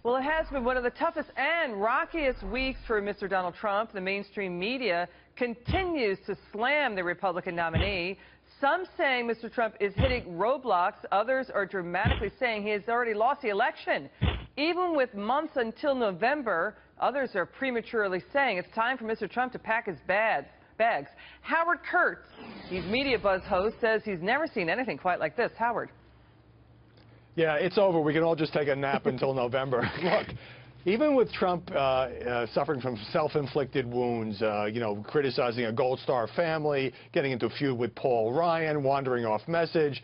Well, it has been one of the toughest and rockiest weeks for Mr. Donald Trump. The mainstream media continues to slam the Republican nominee. Some saying Mr. Trump is hitting roadblocks. Others are dramatically saying he has already lost the election. Even with months until November, others are prematurely saying it's time for Mr. Trump to pack his bags. Howard Kurtz, he's Media Buzz host, says he's never seen anything quite like this. Howard. Yeah, it's over. We can all just take a nap until November. Look, even with Trump suffering from self-inflicted wounds, criticizing a Gold Star family, getting into a feud with Paul Ryan, wandering off message,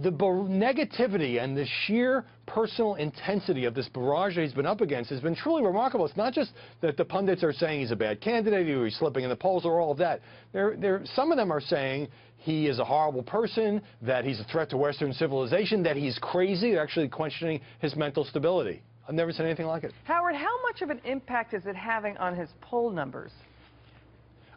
the negativity and the sheer personal intensity of this barrage that he's been up against has been truly remarkable. It's not just that the pundits are saying he's a bad candidate or he's slipping in the polls or all of that. Some of them are saying he is a horrible person, that he's a threat to Western civilization, that he's crazy. They're actually questioning his mental stability. I've never seen anything like it. Howard, how much of an impact is it having on his poll numbers?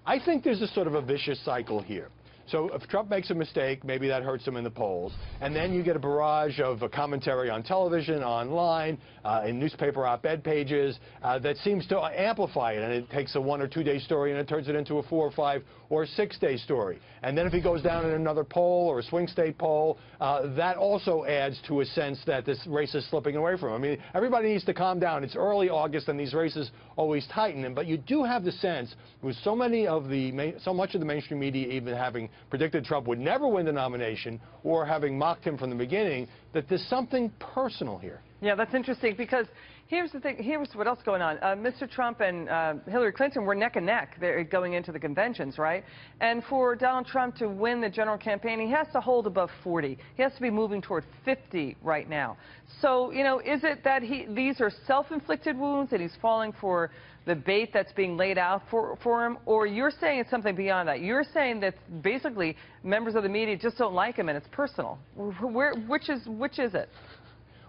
I think there's a sort of a vicious cycle here. So if Trump makes a mistake, maybe that hurts him in the polls. And then you get a barrage of commentary on television, online, in newspaper op-ed pages that seems to amplify it. And it takes a 1 or 2 day story and it turns it into a 4 or 5 or 6 day story. And then if he goes down in another poll or a swing state poll, that also adds to a sense that this race is slipping away from him. I mean, everybody needs to calm down. It's early August and these races always tighten. But you do have the sense, with so much of the mainstream media even having predicted Trump would never win the nomination or having mocked him from the beginning, that there's something personal here. Yeah, that's interesting because here's the thing. Here's what else going on. Mr. Trump and Hillary Clinton were neck and neck. They're going into the conventions, right? And for Donald Trump to win the general campaign, he has to hold above 40. He has to be moving toward 50 right now. So, is it that these are self-inflicted wounds and he's falling for the bait that's being laid out for him? Or you're saying it's something beyond that? You're saying that basically members of the media just don't like him and it's personal. Which is it?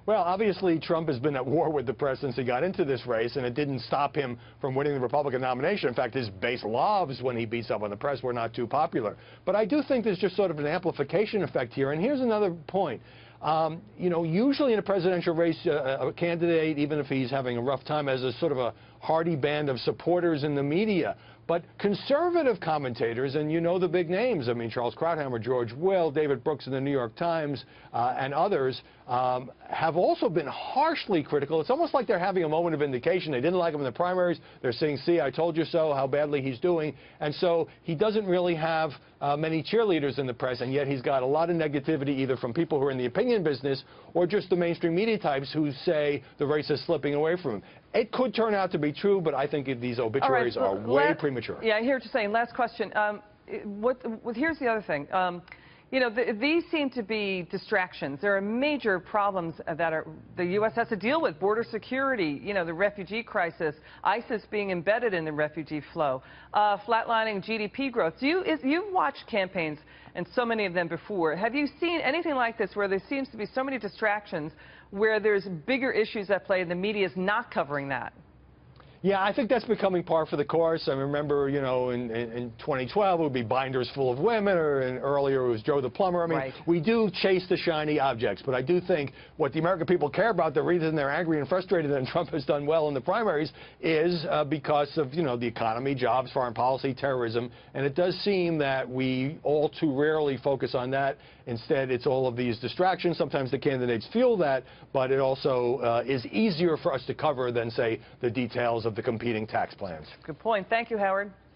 Well, obviously, Trump has been at war with the press since he got into this race, and it didn't stop him from winning the Republican nomination. In fact, his base loves when he beats up on the press. We're not too popular. But I do think there's just sort of an amplification effect here. And here's another point. Usually in a presidential race, a candidate, even if he's having a rough time, has a sort of a hearty band of supporters in the media. But conservative commentators, and the big names, I mean, Charles Krauthammer, George Will, David Brooks in the New York Times, and others, have also been harshly critical. It's almost like they're having a moment of vindication. They didn't like him in the primaries. They're saying, see, I told you so, how badly he's doing. And so he doesn't really have many cheerleaders in the press, and yet he's got a lot of negativity either from people who are in the opinion business or just the mainstream media types who say the race is slipping away from him. It could turn out to be true, but I think these obituaries are way premature. Yeah, I hear what you're saying. Last question. Here's the other thing. These seem to be distractions. There are major problems that the U.S. has to deal with: border security, the refugee crisis, ISIS being embedded in the refugee flow, flatlining GDP growth. You've watched campaigns, and so many of them before. Have you seen anything like this where there seems to be so many distractions, where there's bigger issues at play and the media is not covering that? Yeah, I think that's becoming par for the course. I remember, in 2012, it would be binders full of women, and earlier it was Joe the plumber. I mean, we do chase the shiny objects, but I do think what the American people care about, the reason they're angry and frustrated and Trump has done well in the primaries, is because of, the economy, jobs, foreign policy, terrorism, and it does seem that we all too rarely focus on that. Instead, it's all of these distractions. Sometimes the candidates feel that, but it also is easier for us to cover than, say, the details of the competing tax plans. Good point. Thank you, Howard.